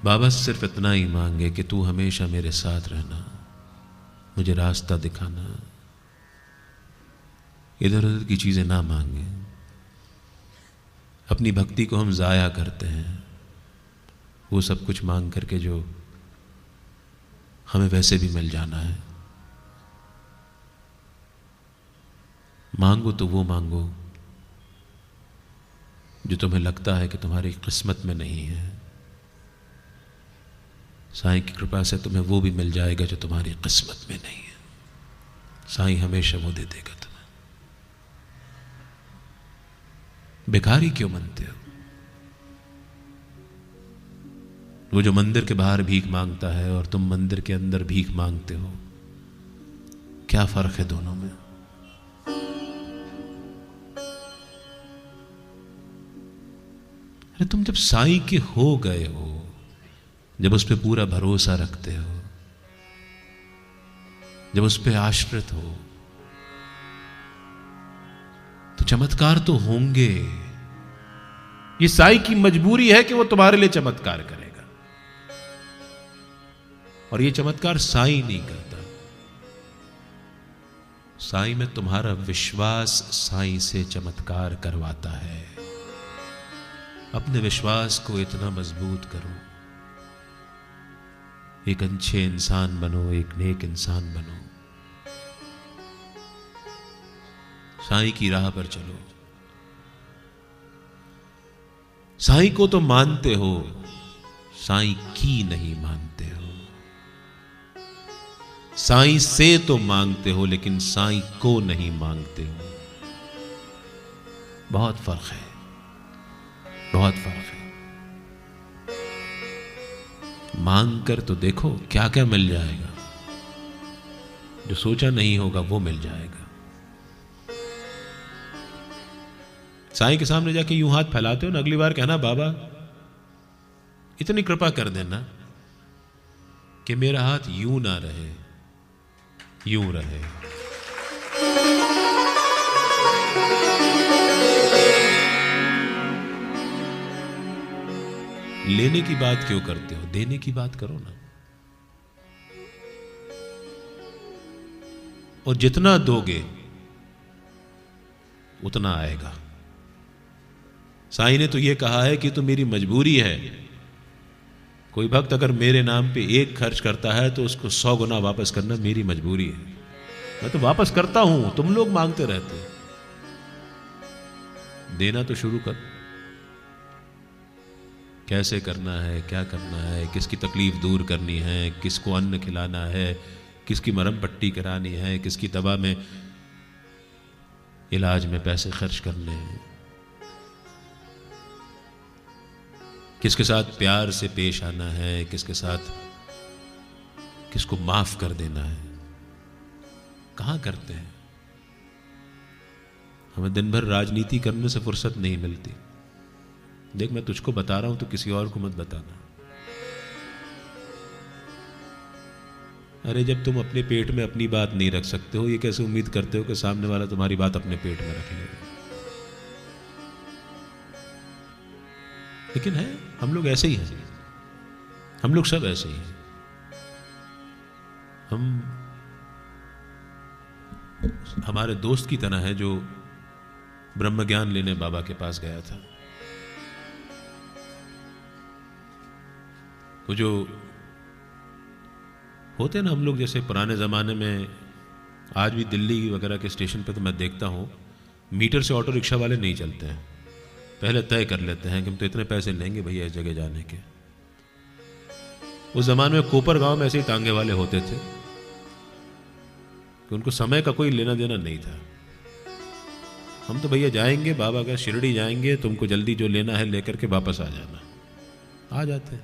बाबा सिर्फ इतना ही मांगे कि तू हमेशा मेरे साथ रहना, मुझे रास्ता दिखाना, इधर उधर की चीजें ना मांगे। अपनी भक्ति को हम जाया करते हैं वो सब कुछ मांग करके जो हमें वैसे भी मिल जाना है। मांगो तो वो मांगो जो तुम्हें लगता है कि तुम्हारी किस्मत में नहीं है। साईं की कृपा से तुम्हें वो भी मिल जाएगा जो तुम्हारी किस्मत में नहीं है। साईं हमेशा वो दे देगा तुम्हें। भिखारी क्यों बनते हो? वो जो मंदिर के बाहर भीख मांगता है और तुम मंदिर के अंदर भीख मांगते हो, क्या फर्क है दोनों में? अरे तुम जब साईं के हो गए हो, जब उस पर पूरा भरोसा रखते हो, जब उस पर आश्रित हो, तो चमत्कार तो होंगे। ये साईं की मजबूरी है कि वो तुम्हारे लिए चमत्कार करेगा, और ये चमत्कार साईं नहीं करता। साईं में तुम्हारा विश्वास साईं से चमत्कार करवाता है। अपने विश्वास को इतना मजबूत करो, एक अच्छे इंसान बनो, एक नेक इंसान बनो, साईं की राह पर चलो। साईं को तो मानते हो, साईं की नहीं मानते हो। साईं से तो मांगते हो, लेकिन साईं को नहीं मांगते हो। बहुत फर्क है, बहुत फर्क है। मांग कर तो देखो क्या क्या मिल जाएगा। जो सोचा नहीं होगा वो मिल जाएगा। साईं के सामने जाके यूं हाथ फैलाते हो ना, अगली बार कहना बाबा इतनी कृपा कर देना कि मेरा हाथ यूं ना रहे, यूं रहे। लेने की बात क्यों करते हो? देने की बात करो ना। और जितना दोगे उतना आएगा। साईं ने तो यह कहा है कि तो मेरी मजबूरी है। कोई भक्त अगर मेरे नाम पे एक खर्च करता है तो उसको 100 गुना वापस करना मेरी मजबूरी है। मैं तो वापस करता हूं, तुम लोग मांगते रहते हो। देना तो शुरू कर। कैसे करना है, क्या करना है, किसकी तकलीफ दूर करनी है, किसको अन्न खिलाना है, किसकी मरहम पट्टी करानी है, किसकी दवा में इलाज में पैसे खर्च करने हैं, किसके साथ प्यार से पेश आना है, किसके साथ किसको माफ कर देना है। कहां करते हैं? हमें दिन भर राजनीति करने से फुर्सत नहीं मिलती। देख, मैं तुझको बता रहा हूं तो किसी और को मत बताना। अरे जब तुम अपने पेट में अपनी बात नहीं रख सकते हो, ये कैसे उम्मीद करते हो कि सामने वाला तुम्हारी बात अपने पेट में रख लेगा? लेकिन है, हम लोग ऐसे ही हैं। हम लोग सब ऐसे ही हैं। हम हमारे दोस्त की तरह है जो ब्रह्म ज्ञान लेने बाबा के पास गया था। वो जो होते ना हम लोग, जैसे पुराने ज़माने में, आज भी दिल्ली वगैरह के स्टेशन पे तो मैं देखता हूँ मीटर से ऑटो रिक्शा वाले नहीं चलते हैं। पहले तय कर लेते हैं कि हम तो इतने पैसे लेंगे भैया इस जगह जाने के। उस ज़माने में कोपर गांव में ऐसे ही तांगे वाले होते थे कि उनको समय का कोई लेना देना नहीं था। हम तो भैया जाएंगे बाबा का, शिरडी जाएंगे, तुमको जल्दी जो लेना है लेकर के वापस आ जाना। आ जाते।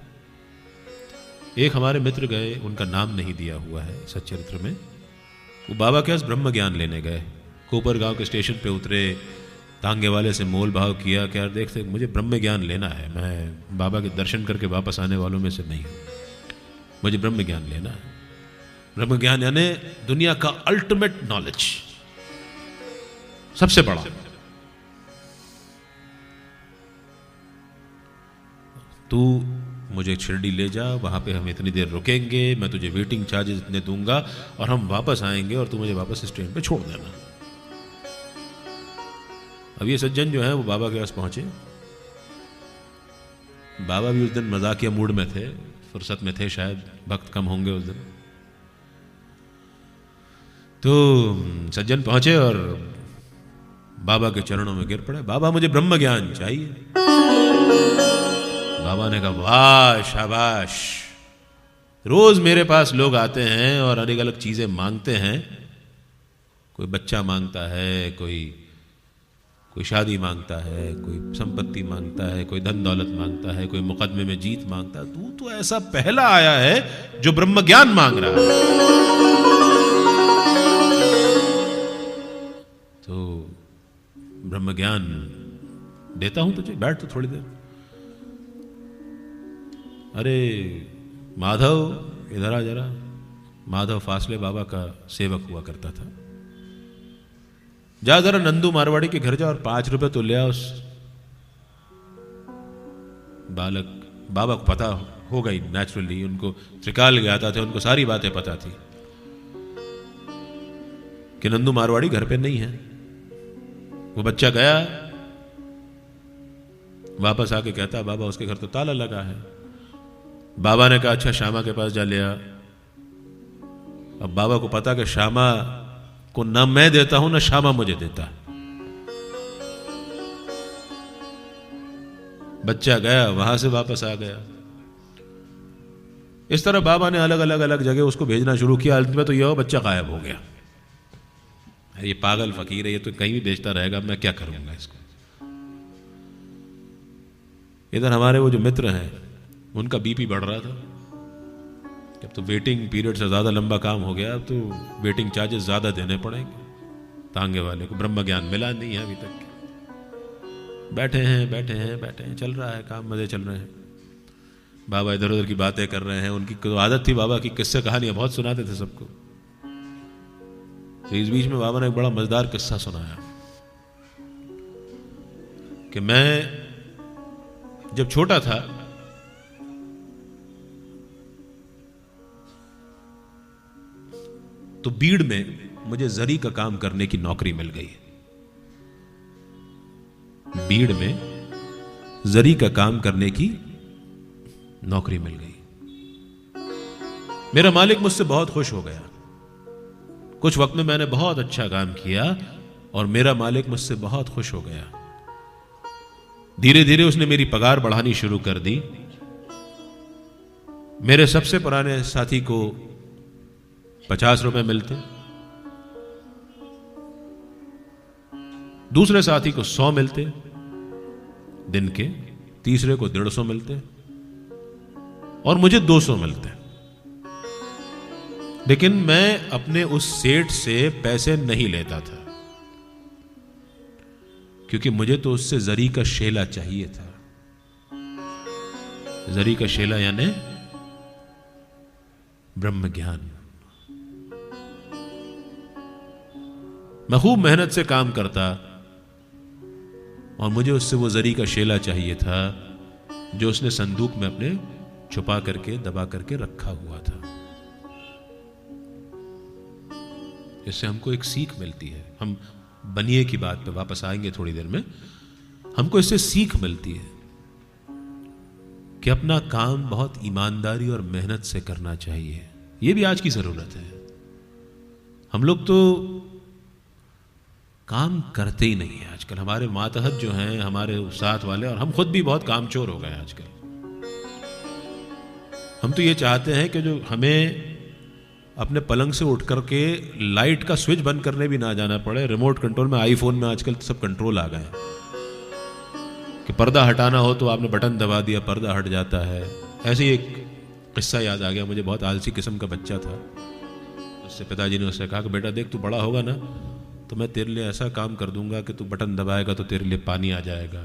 एक हमारे मित्र गए, उनका नाम नहीं दिया हुआ है सच्चरित्र में। वो बाबा के पास ब्रह्म ज्ञान लेने गए। कोपर गांव के स्टेशन पे उतरे, तांगे वाले से मोल भाव किया कि यार देख, मुझे ब्रह्म ज्ञान लेना है, मैं बाबा के दर्शन करके वापस आने वालों में से नहीं हूं, मुझे ब्रह्म ज्ञान लेना है। ब्रह्म ज्ञान यानी दुनिया का अल्टीमेट नॉलेज, सबसे बड़ा। तू मुझे शिरडी ले जा, वहाँ पे हम इतनी देर रुकेंगे, मैं तुझे वेटिंग चार्जेस इतने दूंगा और हम वापस आएंगे और तू मुझे वापस इस ट्रेन पे छोड़ देना। अब ये सज्जन जो है वो बाबा के पास पहुंचे। बाबा भी उस दिन मजाकिया मूड में थे, फुर्सत में थे, शायद भक्त कम होंगे उस दिन। तो सज्जन पहुंचे और बाबा के चरणों में गिर पड़े। बाबा मुझे ब्रह्म ज्ञान चाहिए। बाबा ने कहा वाह शाबाश, रोज मेरे पास लोग आते हैं और अलग अलग चीजें मांगते हैं। कोई बच्चा मांगता है, कोई शादी मांगता है, कोई संपत्ति मांगता है, कोई धन दौलत मांगता है, कोई मुकदमे में जीत मांगता है। तू तो ऐसा पहला आया है जो ब्रह्म ज्ञान मांग रहा है। तो ब्रह्म ज्ञान देता हूं तुझे, बैठ तो थोड़ी देर। अरे माधव इधर आ जरा। माधव फासले बाबा का सेवक हुआ करता था। जा जरा नंदू मारवाड़ी के घर जा और 5 रुपए तो ले आ उस बालक। बाबा को पता होगा ही नेचुरली, उनको त्रिकाल ज्ञाता थे, उनको सारी बातें पता थी कि नंदू मारवाड़ी घर पे नहीं है। वो बच्चा गया, वापस आके कहता बाबा उसके घर तो ताला लगा है। बाबा ने कहा अच्छा श्यामा के पास जा ले आ। अब बाबा को पता कि श्यामा को ना मैं देता हूं ना श्यामा मुझे देता। बच्चा गया, वहां से वापस आ गया। इस तरह बाबा ने अलग अलग जगह उसको भेजना शुरू किया। अंत में तो यह बच्चा गायब हो गया। ये पागल फकीर है, ये तो कहीं भी बेचता रहेगा, मैं क्या करूंगा इसको। इधर हमारे वो जो मित्र हैं उनका बीपी बढ़ रहा था। जब तो वेटिंग पीरियड से ज्यादा लंबा काम हो गया, अब तो वेटिंग चार्जेस ज्यादा देने पड़ेंगे। तांगे वाले को ब्रह्म ज्ञान मिला नहीं है अभी तक। बैठे हैं, चल रहा है काम, मजे चल रहे हैं। बाबा इधर उधर की बातें कर रहे हैं। उनकी तो आदत थी बाबा की किस्से कहानियां बहुत सुनाते थे सबको। तो इस बीच में बाबा ने एक बड़ा मजेदार किस्सा सुनाया कि मैं जब छोटा था तो बीड़ में मुझे जरी का काम करने की नौकरी मिल गई। बीड़ में जरी का काम करने की नौकरी मिल गई। मेरा मालिक मुझसे बहुत खुश हो गया। कुछ वक्त में मैंने बहुत अच्छा काम किया और मेरा मालिक मुझसे बहुत खुश हो गया। धीरे धीरे उसने मेरी पगार बढ़ानी शुरू कर दी। मेरे सबसे पुराने साथी को 50 रुपए मिलते, दूसरे साथी को 100 मिलते दिन के, तीसरे को 150 मिलते और मुझे 200 मिलते। लेकिन मैं अपने उस सेठ से पैसे नहीं लेता था क्योंकि मुझे तो उससे जरी का शेला चाहिए था। जरी का शेला यानी ब्रह्म ज्ञान। मैं खूब मेहनत से काम करता और मुझे उससे वो जरी का शेला चाहिए था जो उसने संदूक में अपने छुपा करके दबा करके रखा हुआ था। इससे हमको एक सीख मिलती है। हम बनिए की बात पे वापस आएंगे थोड़ी देर में। हमको इससे सीख मिलती है कि अपना काम बहुत ईमानदारी और मेहनत से करना चाहिए। यह भी आज की जरूरत है। हम लोग तो काम करते ही नहीं है आजकल। हमारे मातहत जो हैं, हमारे साथ वाले, और हम खुद भी बहुत कामचोर हो गए आजकल। हम तो ये चाहते हैं कि जो हमें अपने पलंग से उठ करके लाइट का स्विच बंद करने भी ना जाना पड़े। रिमोट कंट्रोल में, आईफोन में आजकल सब कंट्रोल आ गए हैं कि पर्दा हटाना हो तो आपने बटन दबा दिया, पर्दा हट जाता है। ऐसे ही एक किस्सा याद आ गया मुझे। बहुत आलसी किस्म का बच्चा था। उससे पिताजी ने उससे कहा कि बेटा देख, तू बड़ा होगा ना तो मैं तेरे लिए ऐसा काम कर दूंगा कि तू बटन दबाएगा तो तेरे लिए पानी आ जाएगा,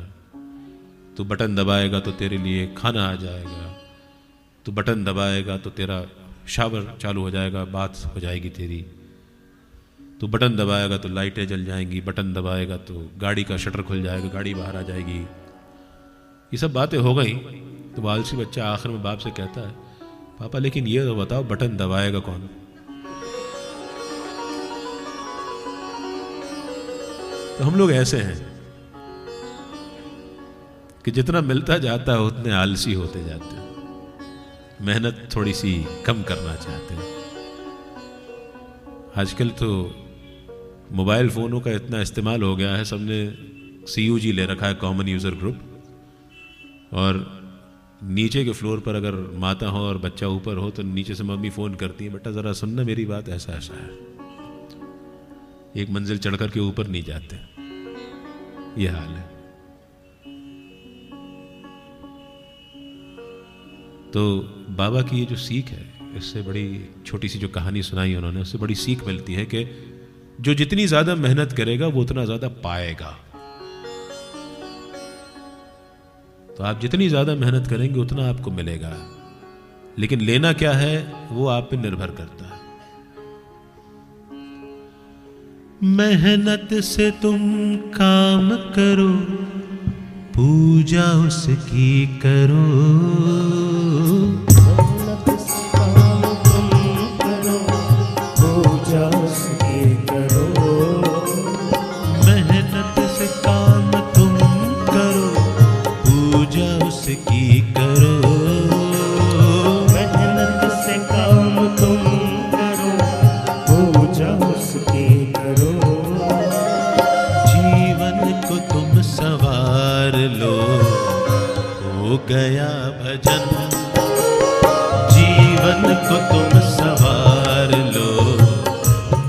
तू बटन दबाएगा तो तेरे लिए खाना आ जाएगा, तू बटन दबाएगा तो तेरा शावर चालू हो जाएगा, बात हो जाएगी तेरी, तू बटन दबाएगा तो लाइटें जल जाएंगी, बटन दबाएगा तो गाड़ी का शटर खुल जाएगा, गाड़ी बाहर आ जाएगी। ये सब बातें हो गई। तो वो आलसी बच्चा आखिर में बाप से कहता है, पापा लेकिन ये तो बताओ बटन दबाएगा कौन? तो हम लोग ऐसे हैं कि जितना मिलता जाता है उतने आलसी होते जाते हैं, मेहनत थोड़ी सी कम करना चाहते हैं। आजकल तो मोबाइल फ़ोनों का इतना इस्तेमाल हो गया है, सबने CUG ले रखा है, कॉमन यूज़र ग्रुप, और नीचे के फ्लोर पर अगर माता हो और बच्चा ऊपर हो तो नीचे से मम्मी फ़ोन करती है, बेटा ज़रा सुनना मेरी बात, ऐसा ऐसा है। एक मंजिल चढ़कर के ऊपर नहीं जाते, ये हाल है। तो बाबा की ये जो सीख है, इससे बड़ी छोटी सी जो कहानी सुनाई उन्होंने, उससे बड़ी सीख मिलती है कि जो जितनी ज्यादा मेहनत करेगा वो उतना ज्यादा पाएगा। तो आप जितनी ज्यादा मेहनत करेंगे उतना आपको मिलेगा, लेकिन लेना क्या है वो आप पे निर्भर करता है। मेहनत से तुम काम करो, पूजा उसकी करो। मेहनत से काम तुम करो, पूजा उसकी करो। मेहनत से काम तुम करो, पूजा उसकी करो। मेहनत से काम तुम करो, पूजा उसकी करो। जीवन को तुम सवार लो, हो गया भजन। जीवन को तुम सवार लो,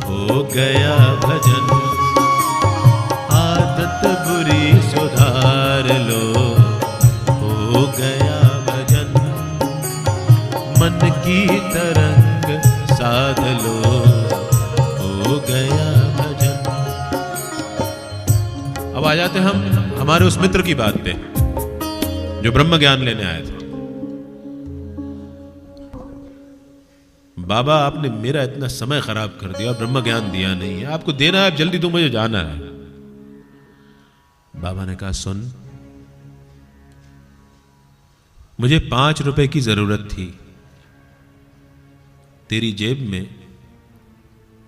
हो गया भजन। आदत बुरी सुधार लो, हो गया भजन। मन की तरंग साध लो, हो गया भजन। अब आ जाते हम हमारे उस मित्र की बात पे जो ब्रह्म ज्ञान लेने आए थे। बाबा आपने मेरा इतना समय खराब कर दिया, ब्रह्म ज्ञान दिया नहीं है, आपको देना है, जल्दी तो मुझे जाना है। बाबा ने कहा, सुन, मुझे 5 रुपए की जरूरत थी, तेरी जेब में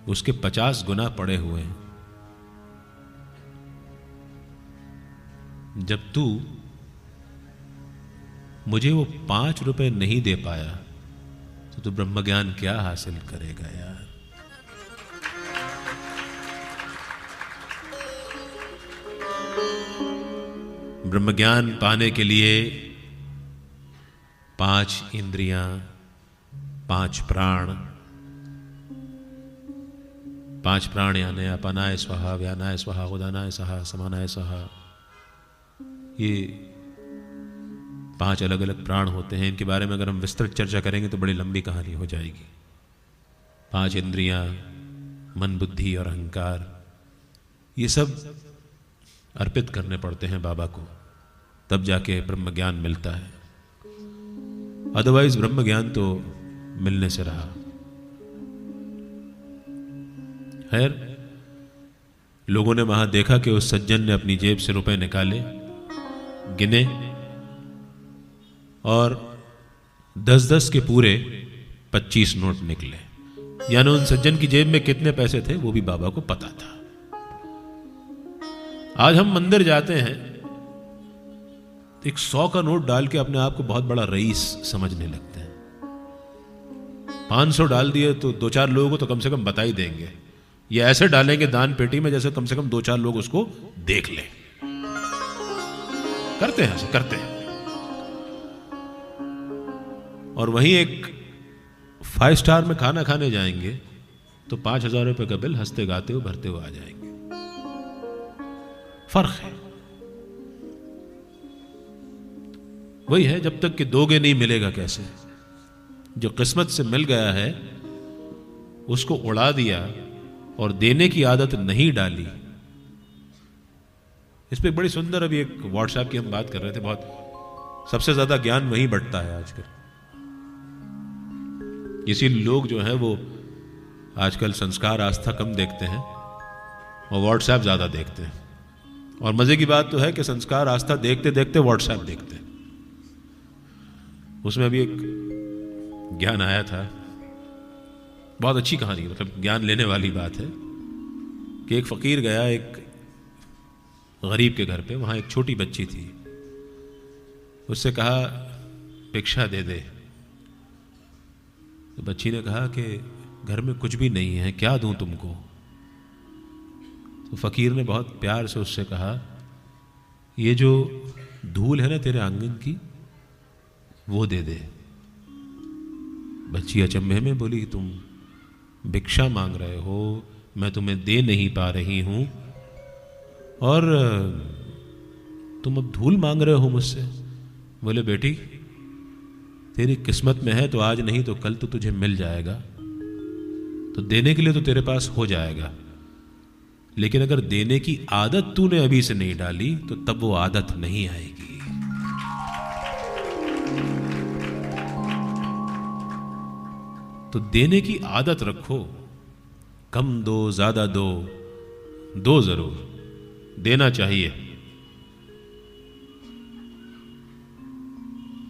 उसके 50 गुना पड़े हुए हैं। जब तू मुझे वो 5 रुपए नहीं दे पाया तो तू ब्रह्म ज्ञान क्या हासिल करेगा यार। ब्रह्म ज्ञान पाने के लिए 5 इंद्रियां, 5 प्राण, 5 प्राण यानी अपानाय स्वाहा, व्यानाय स्वाहा, उदानाय स्वाहा, समानाय स्वाहा। ये 5 अलग अलग प्राण होते हैं। इनके बारे में अगर हम विस्तृत चर्चा करेंगे तो बड़ी लंबी कहानी हो जाएगी। 5 इंद्रियां, मन, बुद्धि और अहंकार, ये सब अर्पित करने पड़ते हैं बाबा को, तब जाके ब्रह्म ज्ञान मिलता है। अदरवाइज ब्रह्म ज्ञान तो मिलने से रहा। खैर, लोगों ने वहां देखा कि उस सज्जन ने अपनी जेब से रुपए निकाले, गिने, और 10-10 के पूरे 25 नोट निकले। यानी उन सज्जन की जेब में कितने पैसे थे वो भी बाबा को पता था। आज हम मंदिर जाते हैं, एक 100 का नोट डाल के अपने आप को बहुत बड़ा रईस समझने लगते हैं। 500 डाल दिए तो 2-4 लोगों को तो कम से कम बता ही देंगे। ये ऐसे डालेंगे दान पेटी में जैसे कम से कम 2-4 लोग उसको देख लें। करते हैं, ऐसे करते हैं। और वहीं एक 5 स्टार में खाना खाने जाएंगे तो 5,000 रुपए का बिल हंसते गाते हुए भरते हुए आ जाएंगे। फर्क है। वही है, जब तक कि दोगे नहीं मिलेगा कैसे। जो किस्मत से मिल गया है उसको उड़ा दिया और देने की आदत नहीं डाली। इस पे बड़ी सुंदर अभी एक व्हाट्सएप की हम बात कर रहे थे। बहुत सबसे ज्यादा ज्ञान वहीं बढ़ता है आजकल। इसी लोग जो है वो आजकल संस्कार आस्था कम देखते हैं और व्हाट्सएप ज्यादा देखते हैं। और मजे की बात तो है कि संस्कार आस्था देखते देखते व्हाट्सएप देखते हैं। उसमें अभी एक ज्ञान आया था, बहुत अच्छी कहानी है, मतलब ज्ञान लेने वाली बात है कि एक फकीर गया एक गरीब के घर पे, वहां एक छोटी बच्ची थी, उससे कहा भिक्षा दे दे। तो बच्ची ने कहा कि घर में कुछ भी नहीं है, क्या दूं तुमको? तो फकीर ने बहुत प्यार से उससे कहा, ये जो धूल है ना तेरे आंगन की, वो दे दे। बच्ची अचंभे में बोली, तुम भिक्षा मांग रहे हो, मैं तुम्हें दे नहीं पा रही हूं, और तुम अब धूल मांग रहे हो मुझसे? बोले बेटी, तेरी किस्मत में है तो आज नहीं तो कल तो तुझे मिल जाएगा, तो देने के लिए तो तेरे पास हो जाएगा, लेकिन अगर देने की आदत तूने अभी से नहीं डाली तो तब वो आदत नहीं आएगी। तो देने की आदत रखो, कम दो ज्यादा दो, दो जरूर, देना चाहिए।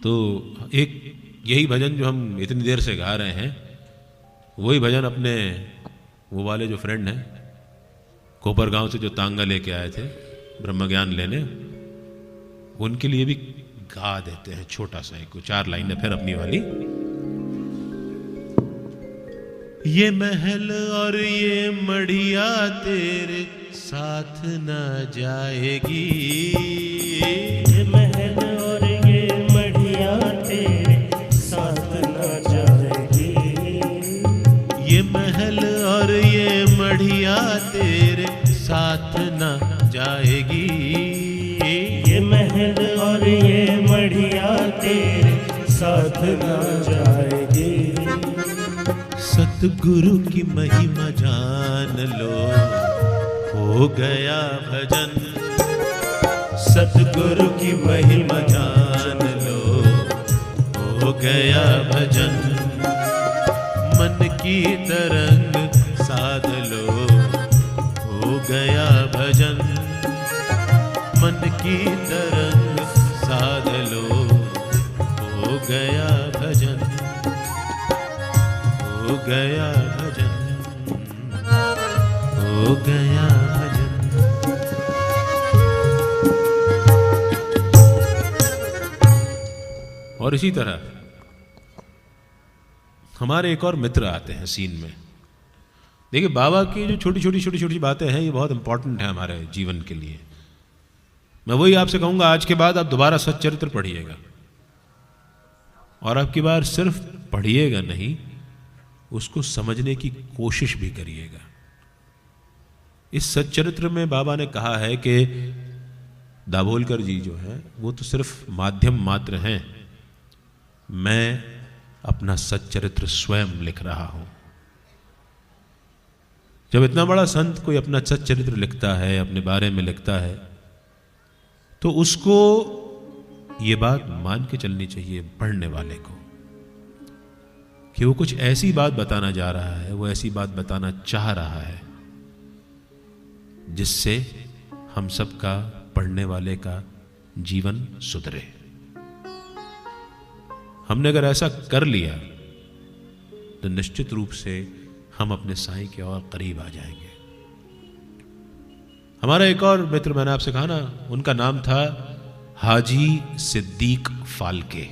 तो एक यही भजन जो हम इतनी देर से गा रहे हैं, वही भजन अपने वो वाले जो फ्रेंड हैं कोपरगांव से, जो तांगा लेके आए थे ब्रह्म ज्ञान लेने, उनके लिए भी गा देते हैं छोटा सा एक 4 लाइन है, फिर अपनी वाली। ये महल और ये मढ़िया तेरे साथ न जाएगी, ये महल और ये मढ़िया तेरे साथ न जाएगी, ये महल और ये मढ़िया तेरे साथ न जाएगी, ये महल और ये मढ़िया तेरे साथ न जाएगी। सतगुरु की महिमा जान लो, हो गया भजन, सतगुरु की महिमा जान लो, हो गया भजन, मन की तरंग साध लो, हो गया भजन, मन की तरंग साध लो, हो गया भजन, हो गया भजन, हो गया भजन। और इसी तरह हमारे एक और मित्र आते हैं सीन में। देखिए, बाबा की जो छोटी छोटी बातें हैं, ये बहुत इंपॉर्टेंट है हमारे जीवन के लिए। मैं वही आपसे कहूंगा, आज के बाद आप दोबारा सच्चरित्र पढ़िएगा, और आपकी बार सिर्फ पढ़िएगा नहीं, उसको समझने की कोशिश भी करिएगा। इस सच्चरित्र में बाबा ने कहा है कि दाभोलकर जी जो हैं वो तो सिर्फ माध्यम मात्र हैं, मैं अपना सच्चरित्र स्वयं लिख रहा हूं। जब इतना बड़ा संत कोई अपना सच्चरित्र लिखता है, अपने बारे में लिखता है, तो उसको ये बात मान के चलनी चाहिए पढ़ने वाले को कि वो कुछ ऐसी बात बताना जा रहा है, वो ऐसी बात बताना चाह रहा है जिससे हम सब का, पढ़ने वाले का जीवन सुधरे। हमने अगर ऐसा कर लिया तो निश्चित रूप से हम अपने साईं के और करीब आ जाएंगे। हमारा एक और मित्र, मैंने आपसे कहा ना, उनका नाम था हाजी सिद्दीक फाल्के।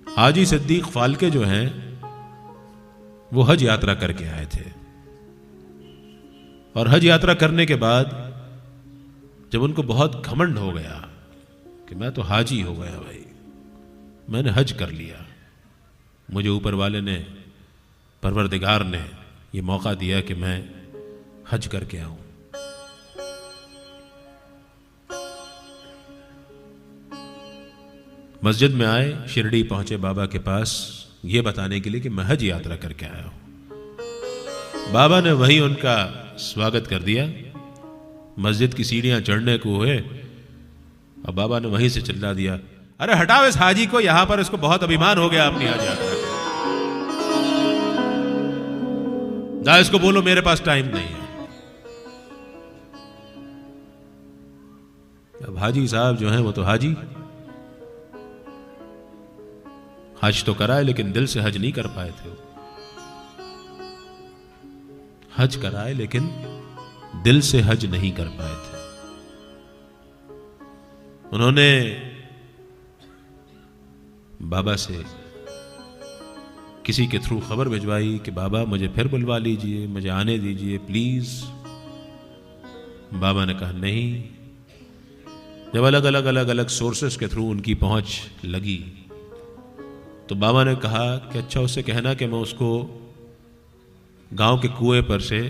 हाजी सिद्दीक फाल्के जो हैं वो हज यात्रा करके आए थे, और हज यात्रा करने के बाद जब उनको बहुत घमंड हो गया कि मैं तो हाजी हो गया भाई, मैंने हज कर लिया, मुझे ऊपर वाले ने, परवरदिगार ने ये मौका दिया कि मैं हज करके आऊं। मस्जिद में आए, शिरडी पहुंचे बाबा के पास ये बताने के लिए कि मैं हज यात्रा करके आया हूं। बाबा ने वहीं उनका स्वागत कर दिया, मस्जिद की सीढ़ियां चढ़ने को हुए और बाबा ने वहीं से चिल्ला दिया, अरे हटाओ इस हाजी को, यहां पर इसको बहुत अभिमान हो गया अपनी हज यात्रा का, जा इसको बोलो मेरे पास टाइम नहीं है। अब हाजी साहब जो हैं वो तो हाजी, हज तो करा है लेकिन दिल से हज नहीं कर पाए थे। हज करा है लेकिन दिल से हज नहीं कर पाए थे। उन्होंने बाबा से किसी के थ्रू खबर भिजवाई कि बाबा मुझे फिर बुलवा लीजिए, मुझे आने दीजिए प्लीज। बाबा ने कहा नहीं। जब अलग अलग सोर्सेस के थ्रू उनकी पहुंच लगी तो बाबा ने कहा कि अच्छा उससे कहना कि मैं उसको गांव के कुएं पर से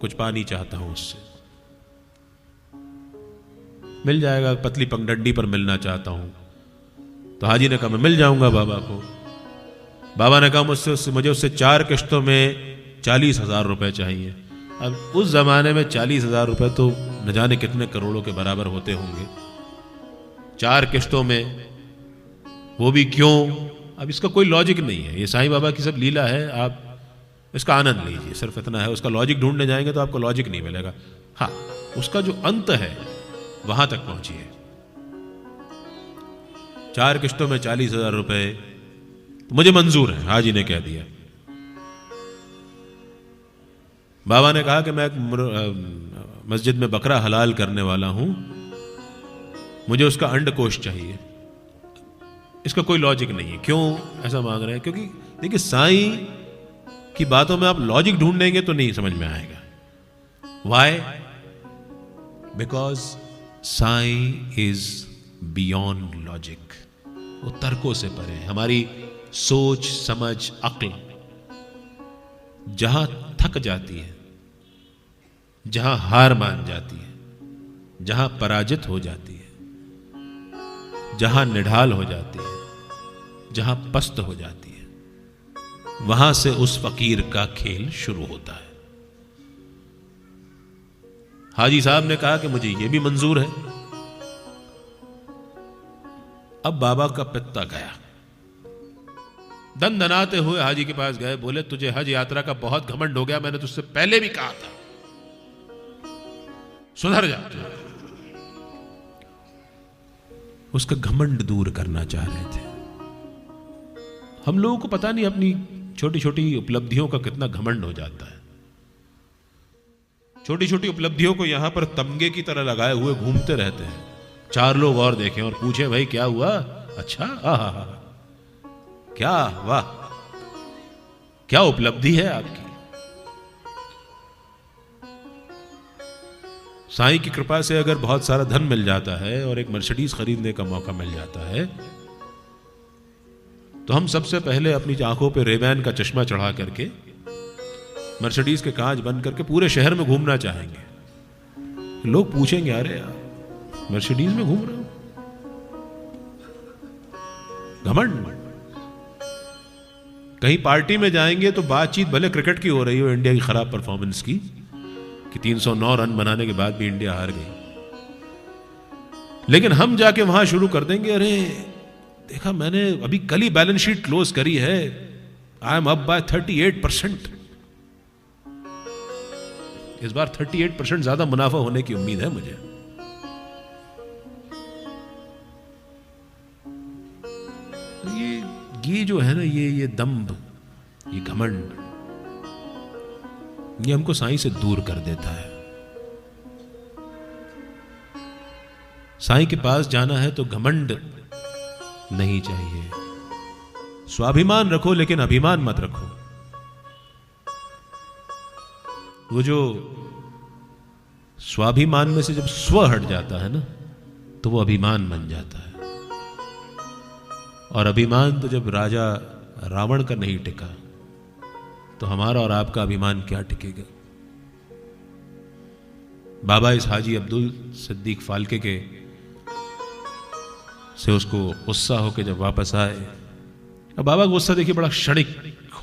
कुछ पानी चाहता हूं, उससे मिल जाएगा, पतली पगडंडी पर मिलना चाहता हूं। तो हाजी ने कहा मैं मिल जाऊंगा बाबा को। बाबा ने कहा मुझे उससे 4 किश्तों में 40,000 रुपए चाहिए। अब उस जमाने में 40,000 रुपए तो न जाने कितने करोड़ों के बराबर होते होंगे। 4 किश्तों में, वो भी क्यों? अब इसका कोई लॉजिक नहीं है, ये साईं बाबा की सब लीला है, आप इसका आनंद लीजिए, सिर्फ इतना है। उसका लॉजिक ढूंढने जाएंगे तो आपको लॉजिक नहीं मिलेगा। हाँ, उसका जो अंत है वहां तक पहुंचिए। 4 किश्तों में 40,000 रुपए तो मुझे मंजूर है, हाजी ने कह दिया। बाबा ने कहा कि मैं मस्जिद में बकरा हलाल करने वाला हूं, मुझे उसका अंडकोश चाहिए। इसका कोई लॉजिक नहीं है, क्यों ऐसा मांग रहे हैं? क्योंकि देखिए साईं की बातों में आप लॉजिक ढूंढेंगे तो नहीं समझ में आएगा। Why? Because Sai is beyond logic. वो तर्कों से परे है। हमारी सोच समझ अक्ल जहां थक जाती है, जहां हार मान जाती है, जहां पराजित हो जाती है, जहां निढाल हो जाती है, जहां पस्त हो जाती है, वहां से उस फकीर का खेल शुरू होता है। हाजी साहब ने कहा कि मुझे यह भी मंजूर है। अब बाबा का पित्ता गया, दनाते हुए हाजी के पास गए, बोले तुझे हज यात्रा का बहुत घमंड हो गया, मैंने तुझसे पहले भी कहा था, सुधर जा। उसका घमंड दूर करना चाह रहे थे। हम लोगों को पता नहीं अपनी छोटी छोटी उपलब्धियों का कितना घमंड हो जाता है। छोटी छोटी उपलब्धियों को यहां पर तमगे की तरह लगाए हुए घूमते रहते हैं। 4 लोग और देखें और पूछे भाई क्या हुआ? अच्छा, आहा, क्या, वाह, क्या उपलब्धि है आपकी। साईं की कृपा से अगर बहुत सारा धन मिल जाता है और एक मर्सिडीज खरीदने का मौका मिल जाता है तो हम सबसे पहले अपनी आंखों पे रेबैन का चश्मा चढ़ा करके मर्सिडीज के कांच बंद करके पूरे शहर में घूमना चाहेंगे। लोग पूछेंगे अरे यार मर्सिडीज में घूम रहे हो, घमंड। कहीं पार्टी में जाएंगे तो बातचीत भले क्रिकेट की हो रही हो, इंडिया की खराब परफॉर्मेंस की, कि 309 रन बनाने के बाद भी इंडिया हार गई, लेकिन हम जाके वहां शुरू कर देंगे अरे देखा मैंने अभी कल ही बैलेंस शीट क्लोज करी है, आई एम अप बाय 38%। इस बार 38% ज्यादा मुनाफा होने की उम्मीद है मुझे। ये जो है ना, ये दम्भ, ये घमंड, ये हमको साईं से दूर कर देता है। साईं के पास जाना है तो घमंड नहीं चाहिए। स्वाभिमान रखो लेकिन अभिमान मत रखो। वो जो स्वाभिमान में से जब स्व हट जाता है ना तो वो अभिमान बन जाता है। और अभिमान तो जब राजा रावण का नहीं टिका तो हमारा और आपका अभिमान क्या टिकेगा। बाबा इस हाजी अब्दुल सिद्दीक फाल्के के से उसको गुस्सा होकर जब वापस आए, अब बाबा का गुस्सा देखिए बड़ा क्षणिक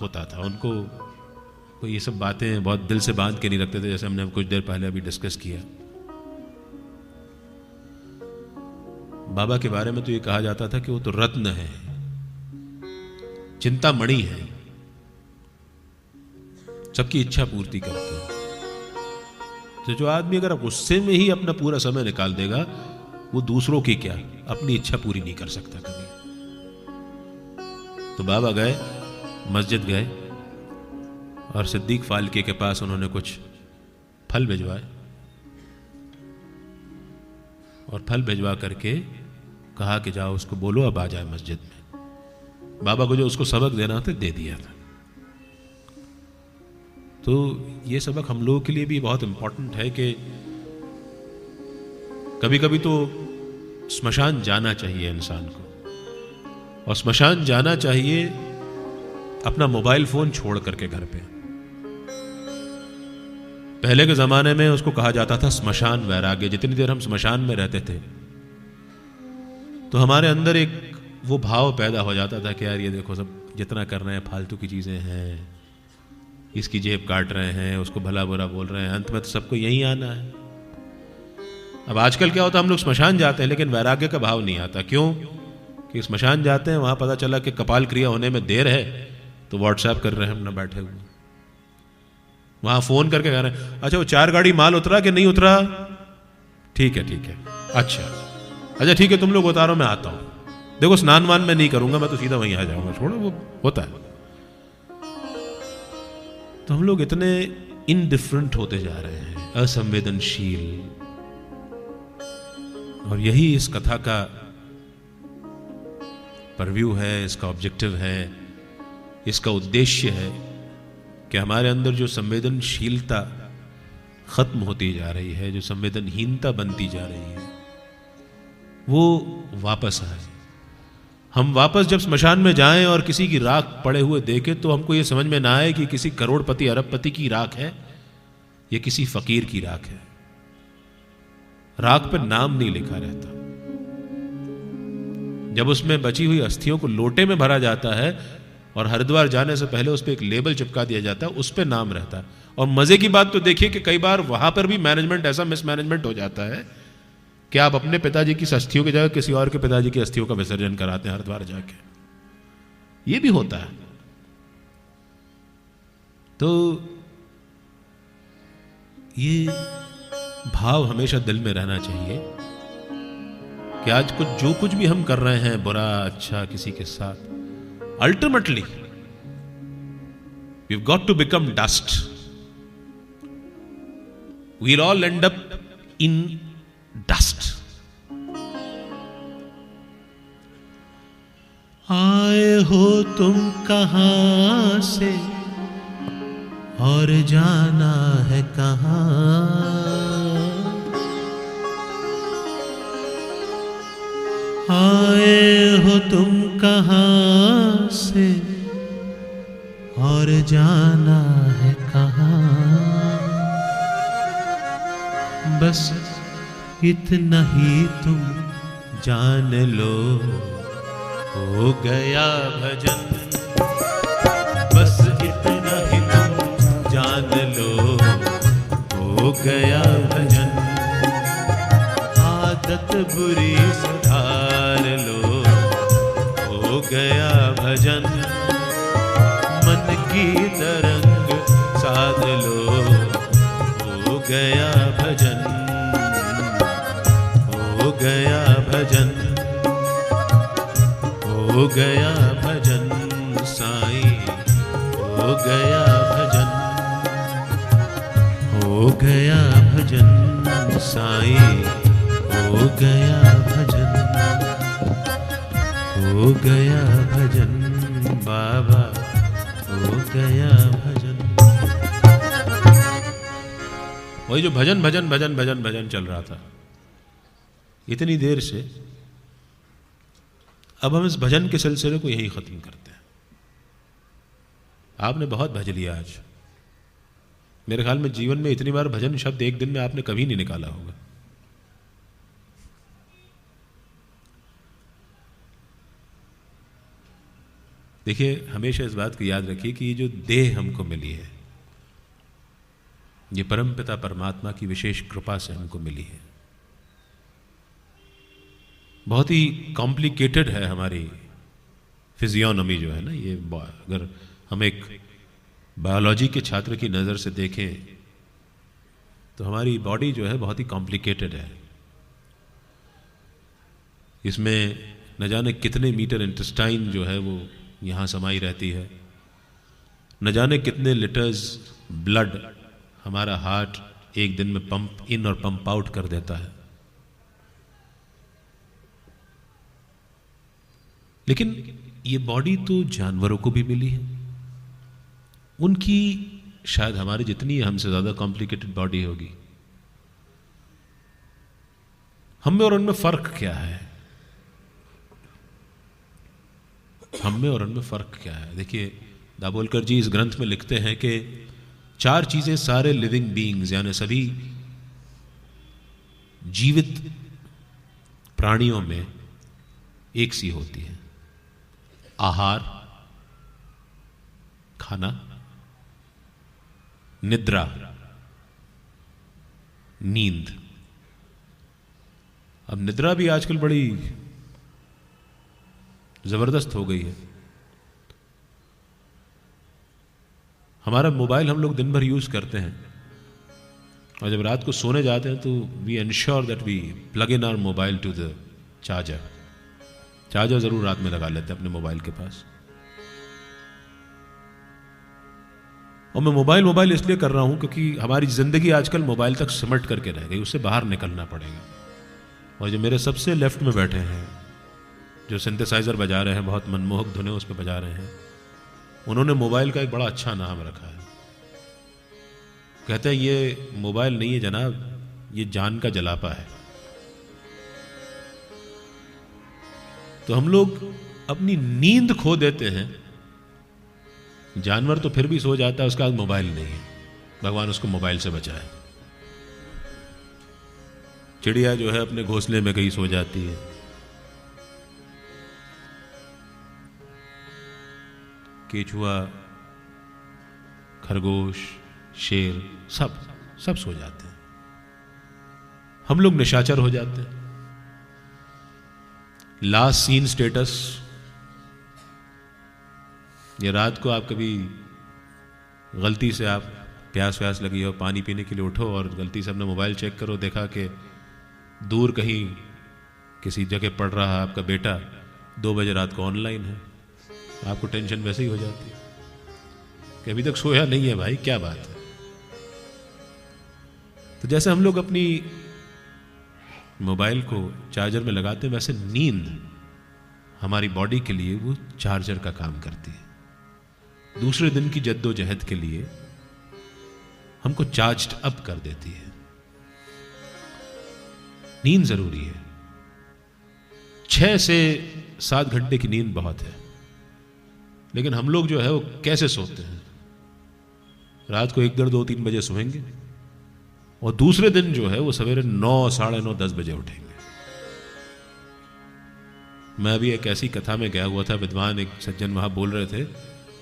होता था। उनको कोई ये सब बातें बहुत दिल से बांध के नहीं रखते थे, जैसे हमने कुछ देर पहले अभी डिस्कस किया। बाबा के बारे में तो ये कहा जाता था कि वो तो रत्न है, चिंतामणि है, सबकी इच्छा पूर्ति करते हैं। तो जो आदमी अगर गुस्से में ही अपना पूरा समय निकाल देगा, वो दूसरों की क्या अपनी इच्छा पूरी नहीं कर सकता कभी। तो बाबा गए, मस्जिद गए और सिद्दीक फाल्के के पास उन्होंने कुछ फल भिजवाए और फल भिजवा करके कहा कि जाओ उसको बोलो अब आ जाए मस्जिद में। बाबा को जो उसको सबक देना था दे दिया था। तो ये सबक हम लोगों के लिए भी बहुत इंपॉर्टेंट है कि कभी कभी तो स्मशान जाना चाहिए इंसान को, और स्मशान जाना चाहिए अपना मोबाइल फोन छोड़ करके घर पे। पहले के जमाने में उसको कहा जाता था स्मशान वैराग्य। जितनी देर हम स्मशान में रहते थे तो हमारे अंदर एक वो भाव पैदा हो जाता था कि यार ये देखो सब जितना कर रहे हैं फालतू की चीजें हैं, इसकी जेब काट रहे हैं, उसको भला बुरा बोल रहे हैं, अंत में तो सबको यही आना है। अब आजकल क्या होता है, हम लोग स्मशान जाते हैं लेकिन वैराग्य का भाव नहीं आता। क्यों? कि स्मशान जाते हैं, वहां पता चला कि कपाल क्रिया होने में देर है तो व्हाट्सएप कर रहे हैं हम ना बैठे हुए, वहां फोन करके कह रहे हैं अच्छा वो 4 गाड़ी माल उतरा कि नहीं उतरा, ठीक है अच्छा ठीक है तुम लोग उतारो मैं आता हूं, देखो स्नान वान में नहीं करूंगा, मैं तो सीधा वहीं आ जाऊंगा, छोड़ो वो होता है। तो हम लोग इतने इनडिफरेंट होते जा रहे हैं, असंवेदनशील। और यही इस कथा का परव्यू है, इसका ऑब्जेक्टिव है, इसका उद्देश्य है कि हमारे अंदर जो संवेदनशीलता खत्म होती जा रही है, जो संवेदनहीनता बनती जा रही है, वो वापस आए। हम वापस जब स्मशान में जाएं और किसी की राख पड़े हुए देखें तो हमको ये समझ में ना आए कि किसी करोड़पति अरबपति की राख है या किसी फकीर की राख है। राख पर नाम नहीं लिखा रहता। जब उसमें बची हुई अस्थियों को लोटे में भरा जाता है और हरिद्वार जाने से पहले उस पर एक लेबल चिपका दिया जाता है, उस पर नाम रहता है। और मजे की बात तो देखिए कि कई बार वहां पर भी मैनेजमेंट ऐसा मिसमैनेजमेंट हो जाता है कि आप अपने पिताजी की अस्थियों की जगह किसी और के पिताजी की अस्थियों का विसर्जन कराते हैं हरिद्वार जाके। ये भी होता है। तो ये भाव हमेशा दिल में रहना चाहिए कि आज जो कुछ भी हम कर रहे हैं, बुरा अच्छा किसी के साथ, ultimately we've got to become dust. We'll all end up in dust. आए हो तुम कहां से और जाना है कहां, आए हो तुम कहां से और जाना है कहां, बस इतना ही तुम जान लो, हो गया भजन। बस इतना ही तुम जान लो, हो गया भजन। आदत बुरी सुधार लो, हो गया भजन। मन की तरंग साध लो, हो गया भजन, हो गया भजन, हो गया भजन साईं, हो गया भजन, हो गया भजन साईं, हो गया भजन, हो गया भजन बाबा, हो गया भजन। वही जो भजन भजन भजन भजन भजन चल रहा था इतनी देर से, अब हम इस भजन के सिलसिले को यही खत्म करते हैं। आपने बहुत भज लिया आज। मेरे ख्याल में जीवन में इतनी बार भजन शब्द एक दिन में आपने कभी नहीं निकाला होगा। देखिए, हमेशा इस बात को याद रखिए कि ये जो देह हमको मिली है, ये परमपिता परमात्मा की विशेष कृपा से हमको मिली है। बहुत ही कॉम्प्लिकेटेड है हमारी फिजियोनॉमी जो है ना, ये अगर हम एक बायोलॉजी के छात्र की नज़र से देखें तो हमारी बॉडी जो है बहुत ही कॉम्प्लिकेटेड है। इसमें न जाने कितने मीटर इंटेस्टाइन जो है वो यहाँ समाई रहती है। न जाने कितने लीटर्स ब्लड हमारा हार्ट एक दिन में पंप इन और पंप आउट कर देता है। लेकिन ये बॉडी तो जानवरों को भी मिली है, उनकी शायद हमारी जितनी हमसे ज्यादा कॉम्प्लिकेटेड बॉडी होगी। हम में और उनमें फर्क क्या है? हम में और उनमें फर्क क्या है? देखिए, दाभोलकर जी इस ग्रंथ में लिखते हैं कि 4 चीजें सारे लिविंग बीइंग्स यानी सभी जीवित प्राणियों में एक सी होती है। आहार, खाना, निद्रा, नींद। अब निद्रा भी आजकल बड़ी जबरदस्त हो गई है। हमारा मोबाइल हम लोग दिन भर यूज करते हैं और जब रात को सोने जाते हैं तो we ensure that we plug in our mobile to the charger. Charger जरूर रात में लगा लेते हैं अपने मोबाइल के पास। और मैं मोबाइल इसलिए कर रहा हूं क्योंकि हमारी जिंदगी आजकल मोबाइल तक सिमट करके रह गई, उससे बाहर निकलना पड़ेगा। और जो मेरे सबसे लेफ्ट में बैठे हैं, जो सिंथेसाइजर बजा रहे हैं, बहुत मनमोहक धुनें उस पर बजा रहे हैं, उन्होंने मोबाइल का एक बड़ा अच्छा नाम रखा है। कहते हैं ये मोबाइल नहीं है जनाब, ये जान का जलापा है। तो हम लोग अपनी नींद खो देते हैं। जानवर तो फिर भी सो जाता है, उसका मोबाइल नहीं है, भगवान उसको मोबाइल से बचाए। चिड़िया जो है अपने घोंसले में कहीं सो जाती है, केचुआ, खरगोश, शेर सब सो जाते हैं। हम लोग निशाचर हो जाते हैं। लास्ट सीन स्टेटस, ये रात को आप कभी गलती से आप प्यास लगी हो, पानी पीने के लिए उठो और गलती से अपना मोबाइल चेक करो, देखा कि दूर कहीं किसी जगह पढ़ रहा है आपका बेटा, 2 बजे रात को ऑनलाइन है। आपको टेंशन वैसे ही हो जाती है कि अभी तक सोया नहीं है भाई, क्या बात है। तो जैसे हम लोग अपनी मोबाइल को चार्जर में लगाते हैं, वैसे नींद हमारी बॉडी के लिए वो चार्जर का काम करती है। दूसरे दिन की जद्दोजहद के लिए हमको चार्ज्ड अप कर देती है। नींद जरूरी है। 6 से 7 घंटे की नींद बहुत है, लेकिन हम लोग जो है वो कैसे सोते हैं? रात को 1, 2, 3 बजे सोएंगे और दूसरे दिन जो है वो सवेरे 9, 9:30, 10 बजे उठेंगे। मैं अभी एक ऐसी कथा में गया हुआ था, विद्वान एक सज्जन वहां बोल रहे थे,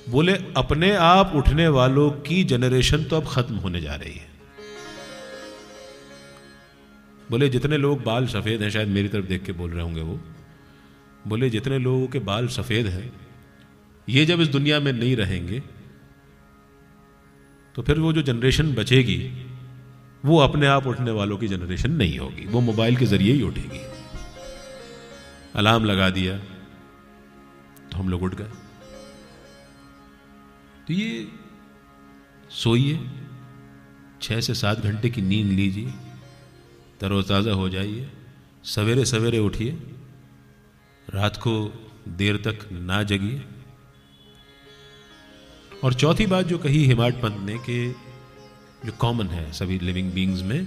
बोले अपने आप उठने वालों की जनरेशन तो अब खत्म होने जा रही है। बोले जितने लोग बाल सफेद हैं, शायद मेरी तरफ देख के बोल रहे होंगे वो, बोले जितने लोगों के बाल सफेद हैं, ये जब इस दुनिया में नहीं रहेंगे तो फिर वो जो जनरेशन बचेगी वो अपने आप उठने वालों की जनरेशन नहीं होगी, वो मोबाइल के जरिए ही उठेगी। अलार्म लगा दिया तो हम लोग उठ गए। तो ये सोइए, 6 से 7 घंटे की नींद लीजिए, तरोताज़ा हो जाइए, सवेरे सवेरे उठिए, रात को देर तक ना जगिए। और चौथी बात जो कही हिमाड पंत ने कि जो कॉमन है सभी लिविंग बीइंग्स में,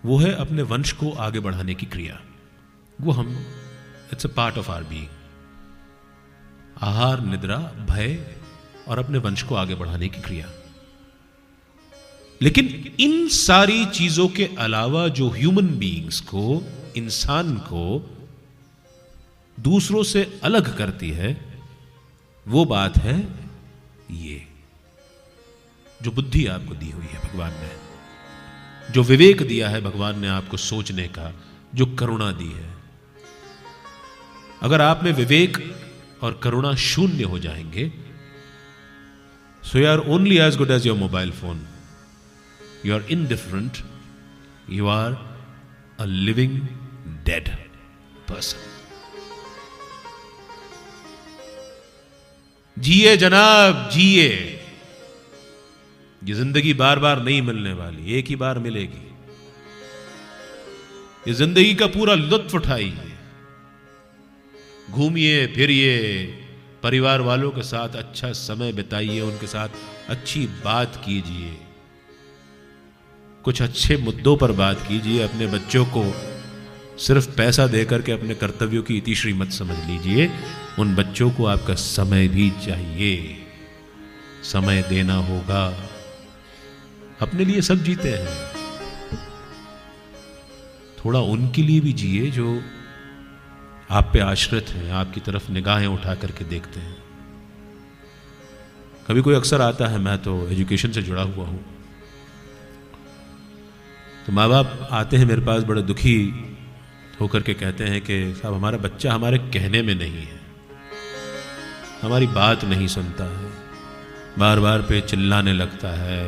वो है अपने वंश को आगे बढ़ाने की क्रिया। वो हम it's a part of our being. आहार, निद्रा, भय और अपने वंश को आगे बढ़ाने की क्रिया। लेकिन इन सारी चीजों के अलावा जो ह्यूमन बीइंग्स को, इंसान को दूसरों से अलग करती है, वो बात है ये जो बुद्धि आपको दी हुई है भगवान ने, जो विवेक दिया है भगवान ने आपको सोचने का, जो करुणा दी है। अगर आप में विवेक और करुणा शून्य हो जाएंगे, so you are only as good as your mobile phone. You are indifferent, you are a living dead person. जिए जनाब जिए। ये जिंदगी बार बार नहीं मिलने वाली, एक ही बार मिलेगी। ये जिंदगी का पूरा लुत्फ उठाइए, घूमिए फिरिए, परिवार वालों के साथ अच्छा समय बिताइए, उनके साथ अच्छी बात कीजिए, कुछ अच्छे मुद्दों पर बात कीजिए। अपने बच्चों को सिर्फ पैसा देकर के अपने कर्तव्यों की इतिश्री मत समझ लीजिए। उन बच्चों को आपका समय भी चाहिए, समय देना होगा। अपने लिए सब जीते हैं, थोड़ा उनके लिए भी जिए जो आप पे आश्रित हैं, आपकी तरफ निगाहें उठा करके देखते हैं। कभी कोई अक्सर आता है, मैं तो एजुकेशन से जुड़ा हुआ हूं, तो माँ बाप आते हैं मेरे पास बड़े दुखी होकर के कहते हैं कि साहब हमारा बच्चा हमारे कहने में नहीं है, हमारी बात नहीं सुनता है, बार बार पे चिल्लाने लगता है,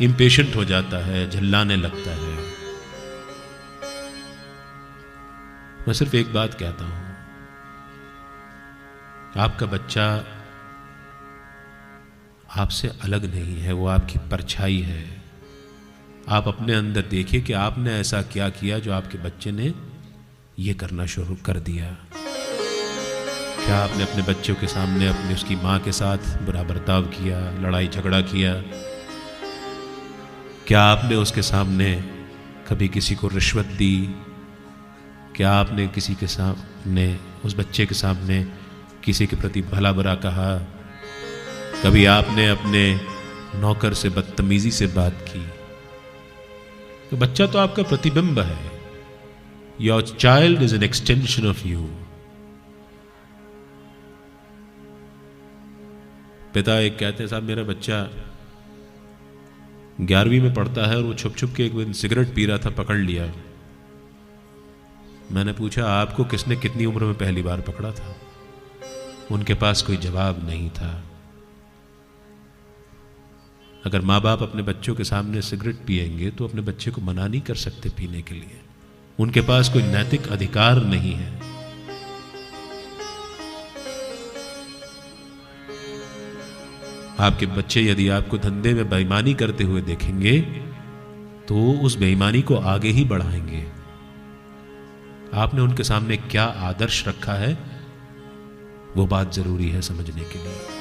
इम्पेशेंट हो जाता है, झल्लाने लगता है। मैं सिर्फ एक बात कहता हूं, आपका बच्चा आपसे अलग नहीं है, वो आपकी परछाई है। आप अपने अंदर देखिए कि आपने ऐसा क्या किया जो आपके बच्चे ने ये करना शुरू कर दिया। क्या आपने अपने बच्चों के सामने अपनी उसकी माँ के साथ बुरा बर्ताव किया, लड़ाई झगड़ा किया? क्या आपने उसके सामने कभी किसी को रिश्वत दी? क्या आपने किसी के सामने, उस बच्चे के सामने किसी के प्रति भला बुरा कहा? कभी आपने अपने नौकर से बदतमीजी से बात की? तो बच्चा तो आपका प्रतिबिंब है। Your child is an extension of you. पिता एक कहते हैं, साहब मेरा बच्चा 11वीं में पढ़ता है और वो छुप छुप के एक दिन सिगरेट पी रहा था, पकड़ लिया। मैंने पूछा, आपको किसने कितनी उम्र में पहली बार पकड़ा था? उनके पास कोई जवाब नहीं था। अगर माँ बाप अपने बच्चों के सामने सिगरेट पिएंगे तो अपने बच्चे को मना नहीं कर सकते पीने के लिए, उनके पास कोई नैतिक अधिकार नहीं है। आपके बच्चे यदि आपको धंधे में बेईमानी करते हुए देखेंगे तो उस बेईमानी को आगे ही बढ़ाएंगे। आपने उनके सामने क्या आदर्श रखा है, वो बात जरूरी है समझने के लिए।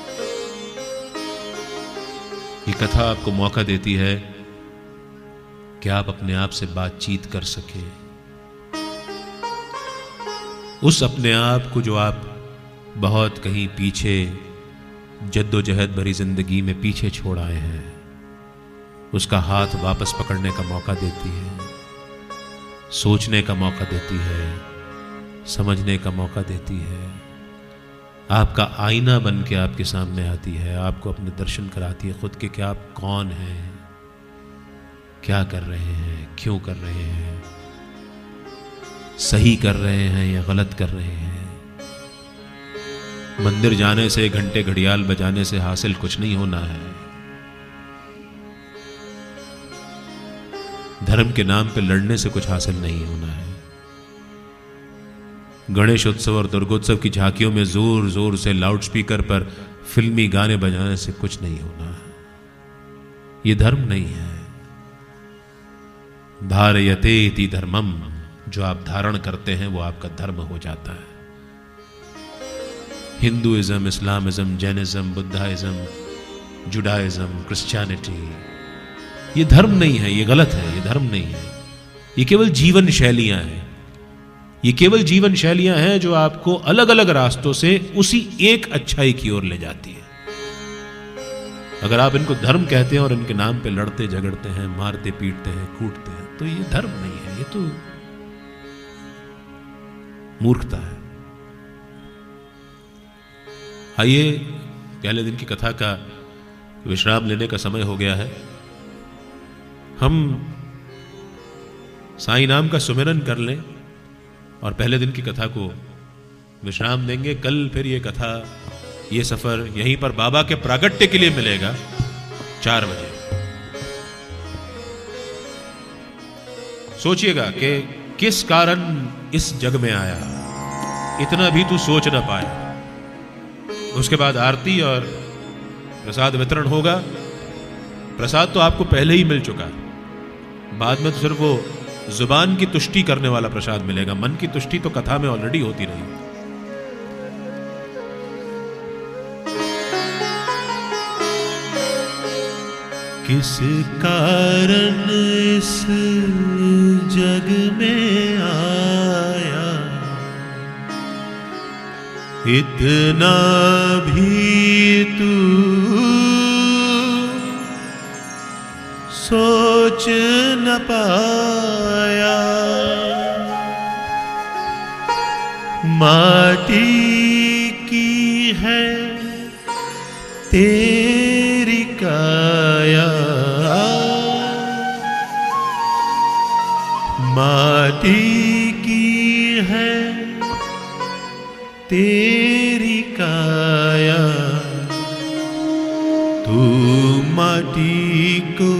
ये कथा आपको मौका देती है कि आप अपने आप से बातचीत कर सकें, उस अपने आप को जो आप बहुत कहीं पीछे जद्दोजहद भरी जिंदगी में पीछे छोड़ आए हैं, उसका हाथ वापस पकड़ने का मौका देती है, सोचने का मौका देती है, समझने का मौका देती है। आपका आईना बन के आपके सामने आती है, आपको अपने दर्शन कराती है खुद के कि आप कौन हैं, क्या कर रहे हैं, क्यों कर रहे हैं, सही कर रहे हैं या गलत कर रहे हैं। मंदिर जाने से, घंटे घड़ियाल बजाने से हासिल कुछ नहीं होना है। धर्म के नाम पे लड़ने से कुछ हासिल नहीं होना है। गणेश उत्सव और दुर्गोत्सव की झांकियों में जोर जोर से लाउडस्पीकर पर फिल्मी गाने बजाने से कुछ नहीं होना है। ये धर्म नहीं है। धारयते इति धर्मम, जो आप धारण करते हैं वो आपका धर्म हो जाता है। Hinduism, Islamism, Jainism, Buddhism, Judaism, Christianity, ये धर्म नहीं है, ये गलत है, ये धर्म नहीं है। ये केवल जीवन शैलियां हैं। ये केवल जीवन शैलियां हैं जो आपको अलग अलग रास्तों से उसी एक अच्छाई की ओर ले जाती है। अगर आप इनको धर्म कहते हैं और इनके नाम पे लड़ते झगड़ते हैं, मारते पीटते हैं, कूटते हैं, तो ये धर्म नहीं है, ये तो मूर्खता है। आइए, पहले दिन की कथा का विश्राम लेने का समय हो गया है। हम साईं नाम का सुमिरन कर लें और पहले दिन की कथा को विश्राम देंगे। कल फिर ये कथा, ये सफर यहीं पर बाबा के प्रागट्य के लिए मिलेगा 4 बजे। सोचिएगा कि किस कारण इस जग में आया, इतना भी तू सोच ना पाया। उसके बाद आरती और प्रसाद वितरण होगा। प्रसाद तो आपको पहले ही मिल चुका है, बाद में तो सिर्फ वो जुबान की तुष्टि करने वाला प्रसाद मिलेगा। मन की तुष्टि तो कथा में ऑलरेडी होती रही। किस कारण इस जग में आया, इतना भी तू सोच न पाया। माटी की है तेरी काया, माटी की है तेरी काया। तू माटी को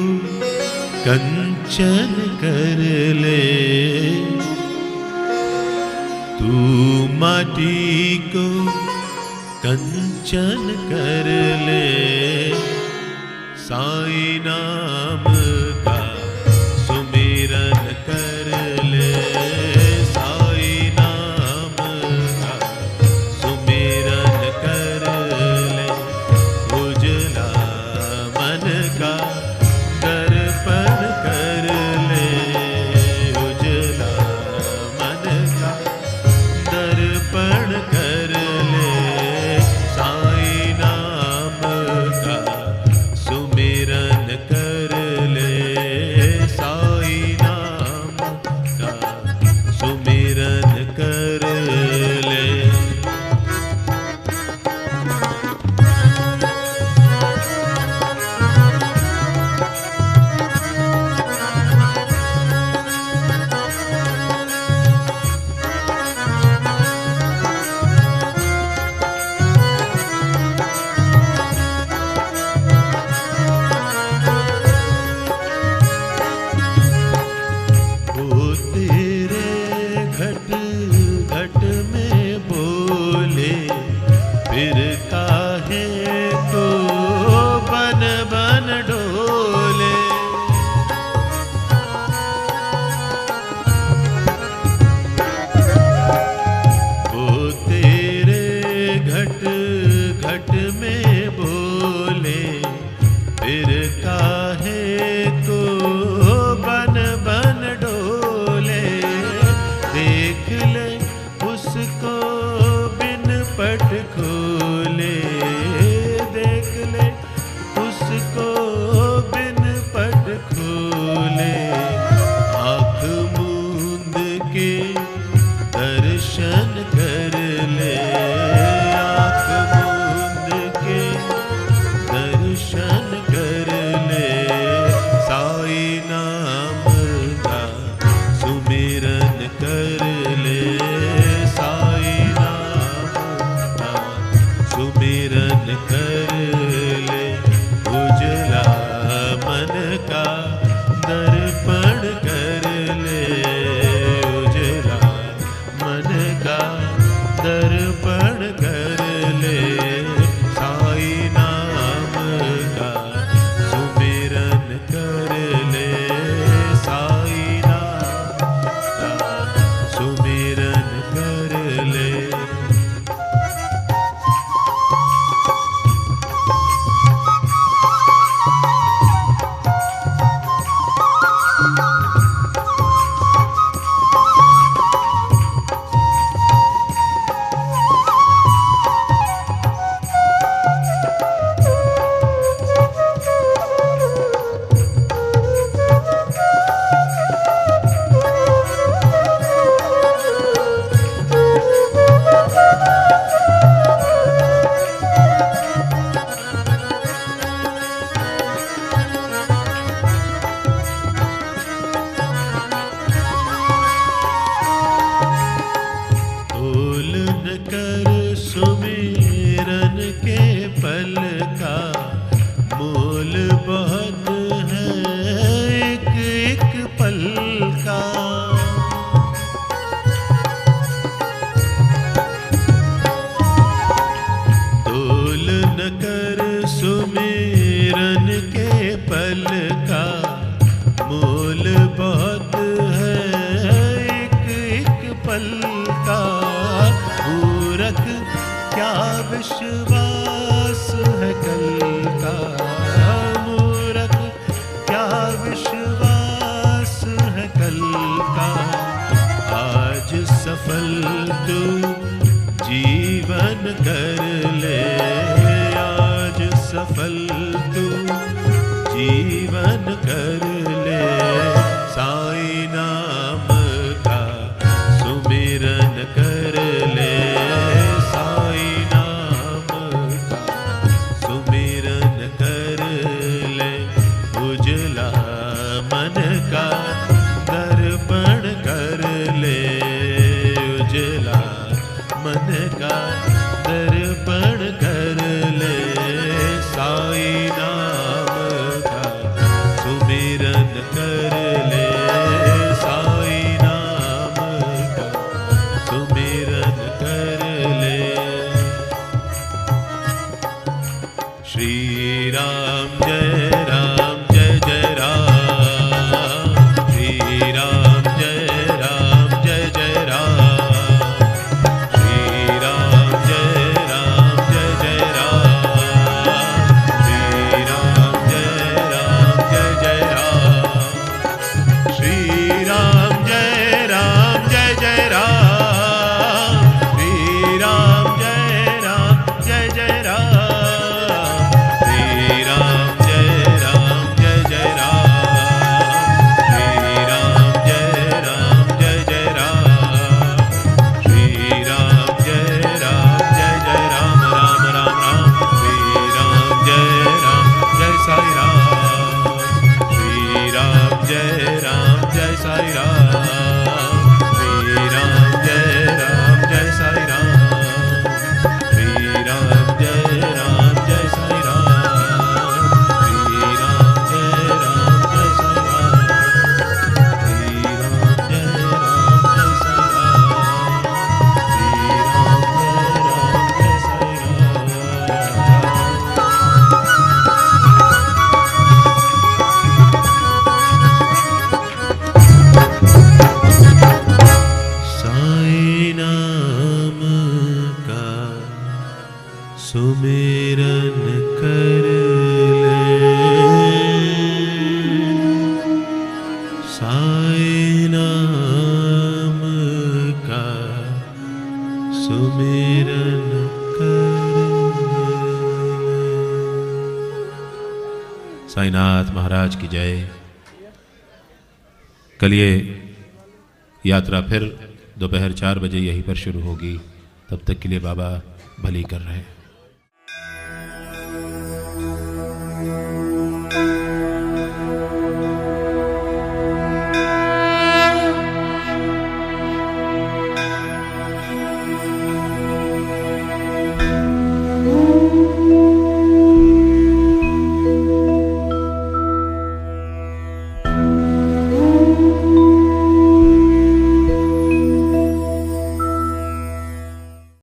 कंचन कर ले, तू माटी को कंचन कर ले। साईं नाम का सुमिरन कर ले, साईं नाम का सुमिरन कर ले। उजला मन का दर्पण कर ले, उजला मन का दर्पण कर ले। साईं नाम का सुमिरन कर ले, साईं नाम का सुमिरन कर ले। ओ तेरे घट घट में बोले, फिर काहे तो बन बन डोले। ओ तेरे घट घट में बोले, फिर काहे तो बन बन डोले। देख ले उसको बिन पट खोले, देख ले उसको बिन पट खोले। आँख मूंद के दर्शन कर ले, आँख मूंद के दर्शन कर ले। साईं नाम का सुमिरन कर ले, साईं नाम का सुमिरन कर ले। उजला मन का दर्पण कर ले, उजला मन का दर्पण कर ले। साईं नाम का सुमिरन कर ले, साईं नाम का सुमिरन कर ले। मन का दर्पण कर ले उजला, मन का दर्पण कर ले, साई नाम का सुमिरन कर ले, साई नाम का सुमिरन कर ले। श्री राम जय राम जय जय राम, श्री राम जय जय राम, श्री राम जय जय राम, श्री राम जय जय राम, श्री राम जय जय राम, श्री राम जय जय राम, श्री राम जय जय राम, श्री राम जय जय राम, श्री राम जय जय राम, राम राम राम, श्री राम जय साई राम, श्री राम जय साई राम, श्री राम जय साई राम, श्री राम जय साई राम, श्री राम जय साई राम, श्री राम जय साई राम। साई नाम का सुमिरन कर ले, साई नाम का सुमिरन कर ले। साईनाथ महाराज की जय। कल ये यात्रा फिर दोपहर 4 बजे यहीं पर शुरू होगी। तब तक के लिए बाबा भली कर रहे हैं।